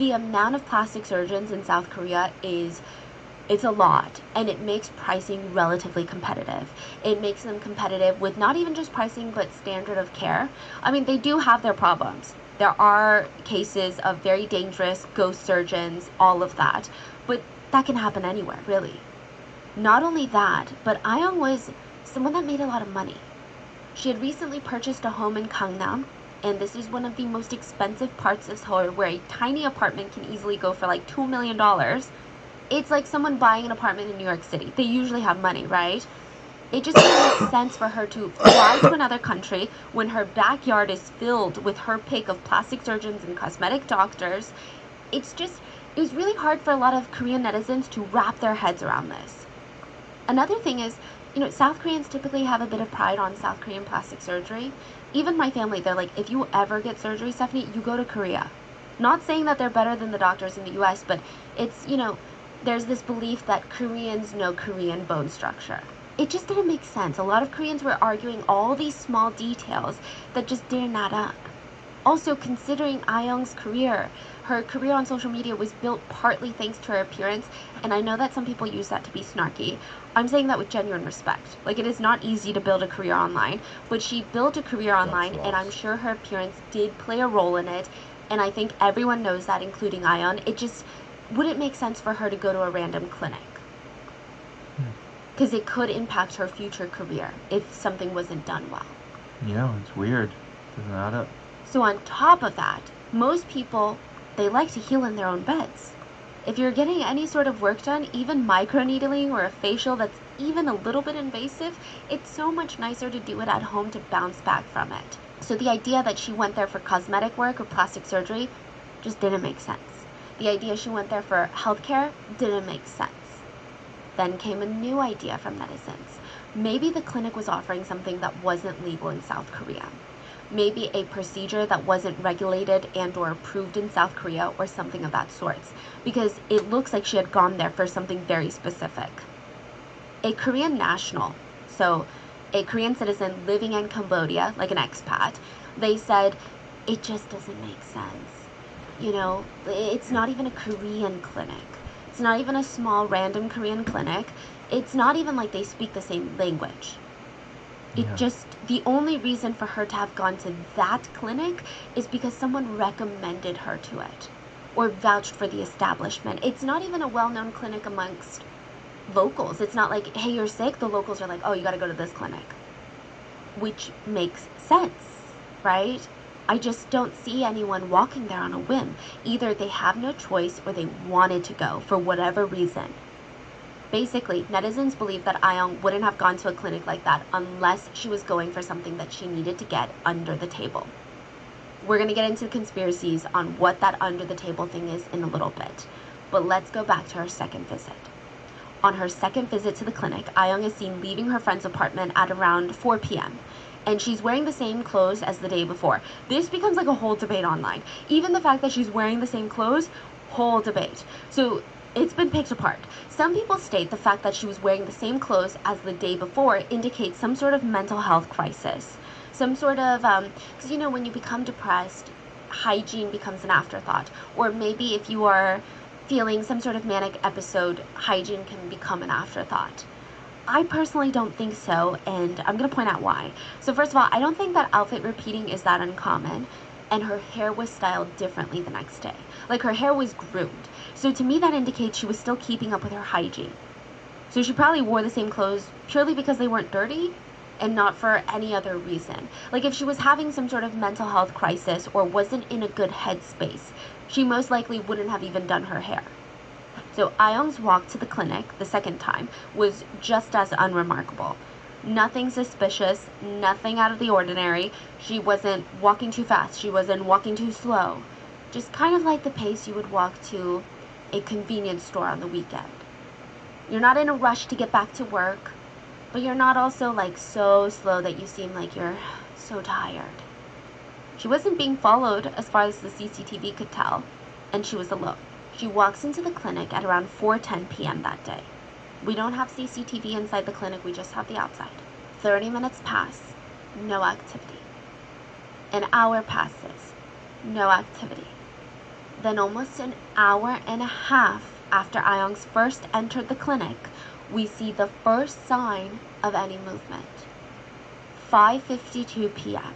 The amount of plastic surgeons in South Korea it's a lot, and it makes pricing relatively competitive. It makes them competitive with not even just pricing, but standard of care. I mean, they do have their problems. There are cases of very dangerous ghost surgeons, all of that, but that can happen anywhere, really. Not only that, but Ayoung was someone that made a lot of money. She had recently purchased a home in Gangnam, and this is one of the most expensive parts of Seoul, where a tiny apartment can easily go for like $2 million. It's like someone buying an apartment in New York City. They usually have money, right? It just didn't make sense for her to fly to another country when her backyard is filled with her pick of plastic surgeons and cosmetic doctors. It was really hard for a lot of Korean netizens to wrap their heads around this. Another thing is, South Koreans typically have a bit of pride on South Korean plastic surgery. Even my family, they're like, if you ever get surgery, Stephanie, you go to Korea. Not saying that they're better than the doctors in the US, but it's, there's this belief that Koreans know Korean bone structure. It just didn't make sense. A lot of Koreans were arguing all these small details that just didn't add up. Also, considering Ayoung's career, her career on social media was built partly thanks to her appearance, and I know that some people use that to be snarky. I'm saying that with genuine respect. Like, it is not easy to build a career online, but she built a career online, and I'm sure her appearance did play a role in it, and I think everyone knows that, including Ayoung. It just wouldn't make sense for her to go to a random clinic, because it could impact her future career if something wasn't done well. Yeah, it's weird. Doesn't add up. So on top of that, most people, they like to heal in their own beds. If you're getting any sort of work done, even microneedling or a facial that's even a little bit invasive, it's so much nicer to do it at home to bounce back from it. So the idea that she went there for cosmetic work or plastic surgery just didn't make sense. The idea she went there for healthcare didn't make sense. Then came a new idea from netizens. Maybe the clinic was offering something that wasn't legal in South Korea. Maybe a procedure that wasn't regulated and or approved in South Korea or something of that sort, because it looks like she had gone there for something very specific. A Korean national, so a Korean citizen living in Cambodia, like an expat, they said, it just doesn't make sense. It's not even a Korean clinic. It's not even a small random Korean clinic. It's not even like they speak the same language. The only reason for her to have gone to that clinic is because someone recommended her to it or vouched for the establishment. It's not even a well-known clinic amongst locals. It's not like, hey, you're sick. The locals are like, oh, you got to go to this clinic, which makes sense, right? I just don't see anyone walking there on a whim. Either they have no choice or they wanted to go for whatever reason. Basically, netizens believe that Ayoung wouldn't have gone to a clinic like that unless she was going for something that she needed to get under the table. We're going to get into conspiracies on what that under the table thing is in a little bit, but let's go back to her second visit. On her second visit to the clinic, Ayoung is seen leaving her friend's apartment at around 4 p.m., and she's wearing the same clothes as the day before. This becomes like a whole debate online. Even the fact that she's wearing the same clothes, whole debate. So it's been picked apart. Some people state the fact that she was wearing the same clothes as the day before indicates some sort of mental health crisis. Some sort of, because when you become depressed, hygiene becomes an afterthought. Or maybe if you are feeling some sort of manic episode, hygiene can become an afterthought. I personally don't think so, and I'm going to point out why. So first of all, I don't think that outfit repeating is that uncommon, and her hair was styled differently the next day. Like, her hair was groomed. So to me, that indicates she was still keeping up with her hygiene. So she probably wore the same clothes purely because they weren't dirty and not for any other reason. Like, if she was having some sort of mental health crisis or wasn't in a good headspace, she most likely wouldn't have even done her hair. So Ayoung's walk to the clinic the second time was just as unremarkable. Nothing suspicious, nothing out of the ordinary. She wasn't walking too fast, she wasn't walking too slow. Just kind of like the pace you would walk to a convenience store on the weekend. You're not in a rush to get back to work, but you're not also like so slow that you seem like you're so tired. She wasn't being followed as far as the CCTV could tell, and she was alone. She walks into the clinic at around 4:10 p.m. that day. We don't have CCTV inside the clinic, we just have the outside. 30 minutes pass, no activity. An hour passes, no activity. Then almost an hour and a half after Ayong's first entered the clinic, we see the first sign of any movement. 5:52 p.m.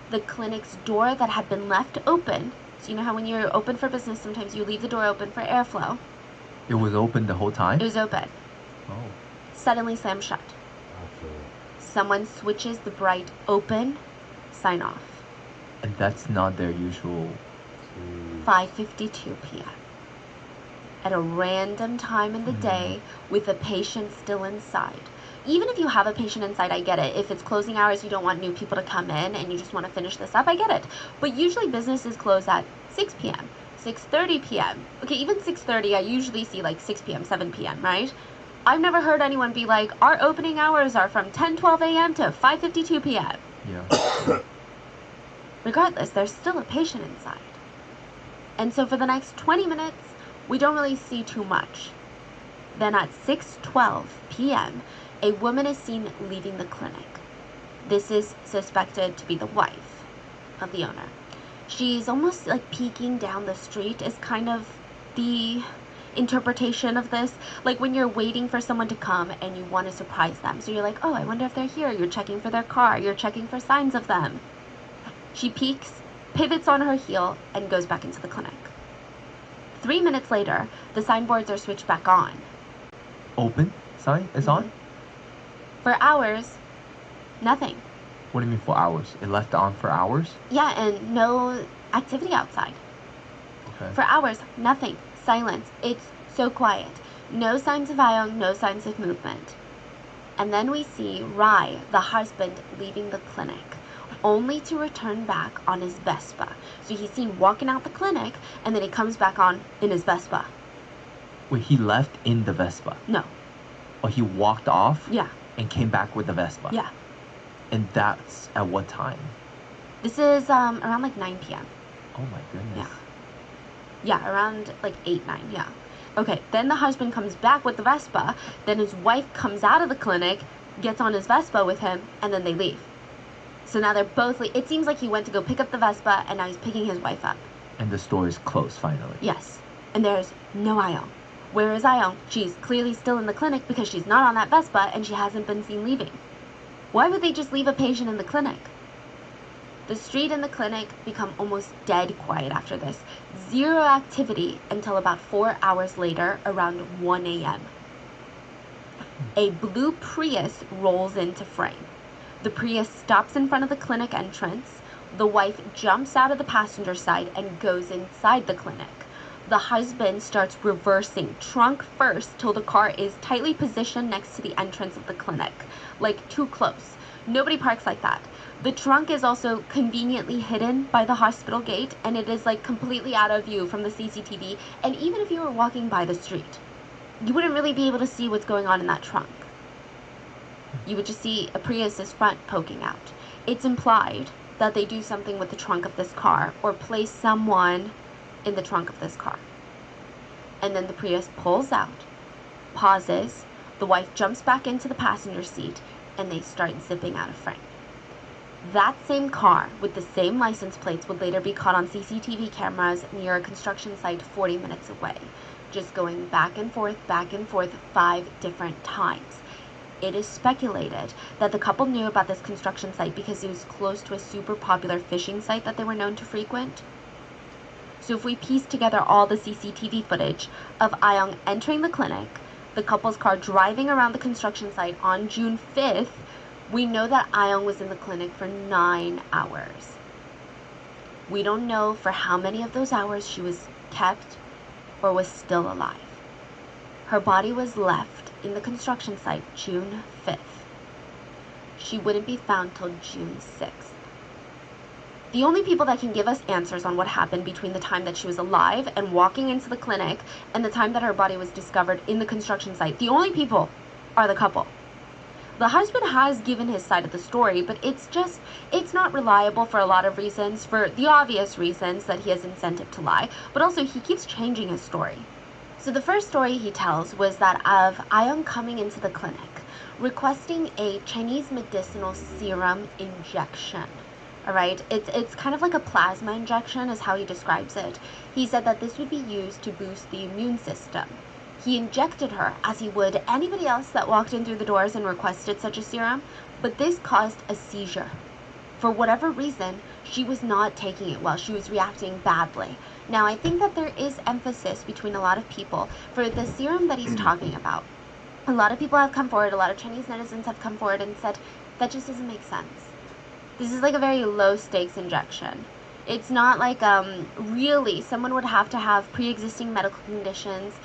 The clinic's door that had been left open, so you know how when you're open for business, sometimes you leave the door open for airflow? It was open the whole time? It was open. Oh. Suddenly slammed shut. Someone switches the bright open, sign off. And that's not their usual... 5:52 p.m. At a random time in the day with a patient still inside. Even if you have a patient inside, I get it. If it's closing hours, you don't want new people to come in and you just want to finish this up, I get it. But usually businesses close at 6 p.m., 6:30 p.m. Okay, even 6:30, I usually see like 6 p.m., 7 p.m., right? I've never heard anyone be like, our opening hours are from 10:12 a.m. to 5:52 p.m. Yeah. Regardless, there's still a patient inside. And so for the next 20 minutes, we don't really see too much. Then at 6:12 p.m., a woman is seen leaving the clinic. This is suspected to be the wife of the owner. She's almost like peeking down the street is kind of the interpretation of this. Like when you're waiting for someone to come and you want to surprise them. So you're like, oh, I wonder if they're here. You're checking for their car. You're checking for signs of them. She peeks, pivots on her heel, and goes back into the clinic. 3 minutes later, the signboards are switched back on. Open sign is on? For hours, nothing. What do you mean for hours? It left on for hours? Yeah, and no activity outside. Okay. For hours, nothing. Silence. It's so quiet. No signs of Ayong, no signs of movement. And then we see Rai, the husband, leaving the clinic, only to return back on his Vespa. So he's seen walking out the clinic, and then he comes back on in his Vespa. Wait, he left in the Vespa? No. Oh, he walked off? Yeah. And came back with the Vespa? Yeah. And that's at what time? This is around like 9 p.m. Oh my goodness. Yeah. Yeah, around like 8, 9, yeah. Okay, then the husband comes back with the Vespa, then his wife comes out of the clinic, gets on his Vespa with him, and then they leave. So now they're both, it seems like he went to go pick up the Vespa, and now he's picking his wife up. And the store is closed finally. Yes, and there's no Ayong. Where is Ayong? She's clearly still in the clinic because she's not on that Vespa, and she hasn't been seen leaving. Why would they just leave a patient in the clinic? The street and the clinic become almost dead quiet after this. Zero activity until about 4 hours later, around 1 a.m. A blue Prius rolls into frame. The Prius stops in front of the clinic entrance. The wife jumps out of the passenger side and goes inside the clinic. The husband starts reversing, trunk first, till the car is tightly positioned next to the entrance of the clinic. Like, too close. Nobody parks like that. The trunk is also conveniently hidden by the hospital gate, and it is like completely out of view from the CCTV, and even if you were walking by the street, you wouldn't really be able to see what's going on in that trunk. You would just see a Prius's front poking out. It's implied that they do something with the trunk of this car, or place someone in the trunk of this car. And then the Prius pulls out, pauses, the wife jumps back into the passenger seat, and they start zipping out of frame. That same car with the same license plates would later be caught on CCTV cameras near a construction site 40 minutes away, just going back and forth 5 different times. It is speculated that the couple knew about this construction site because it was close to a super popular fishing site that they were known to frequent. So if we piece together all the CCTV footage of Ayong entering the clinic, the couple's car driving around the construction site on June 5th, we know that Ayong was in the clinic for 9 hours. We don't know for how many of those hours she was kept or was still alive. Her body was left in the construction site June 5th. She wouldn't be found till June 6th. The only people that can give us answers on what happened between the time that she was alive and walking into the clinic and the time that her body was discovered in the construction site, the only people are the couple. The husband has given his side of the story, but it's not reliable for a lot of reasons, for the obvious reasons that he has incentive to lie, but also he keeps changing his story. So the first story he tells was that of Ayong coming into the clinic, requesting a Chinese medicinal serum injection. Alright, it's kind of like a plasma injection is how he describes it. He said that this would be used to boost the immune system. He injected her as he would anybody else that walked in through the doors and requested such a serum, but this caused a seizure. For whatever reason, she was not taking it well. She was reacting badly. Now, I think that there is emphasis between a lot of people for the serum that he's talking about. A lot of people have come forward, a lot of Chinese netizens have come forward and said, that just doesn't make sense. This is like a very low stakes injection. It's not like really someone would have to have pre-existing medical conditions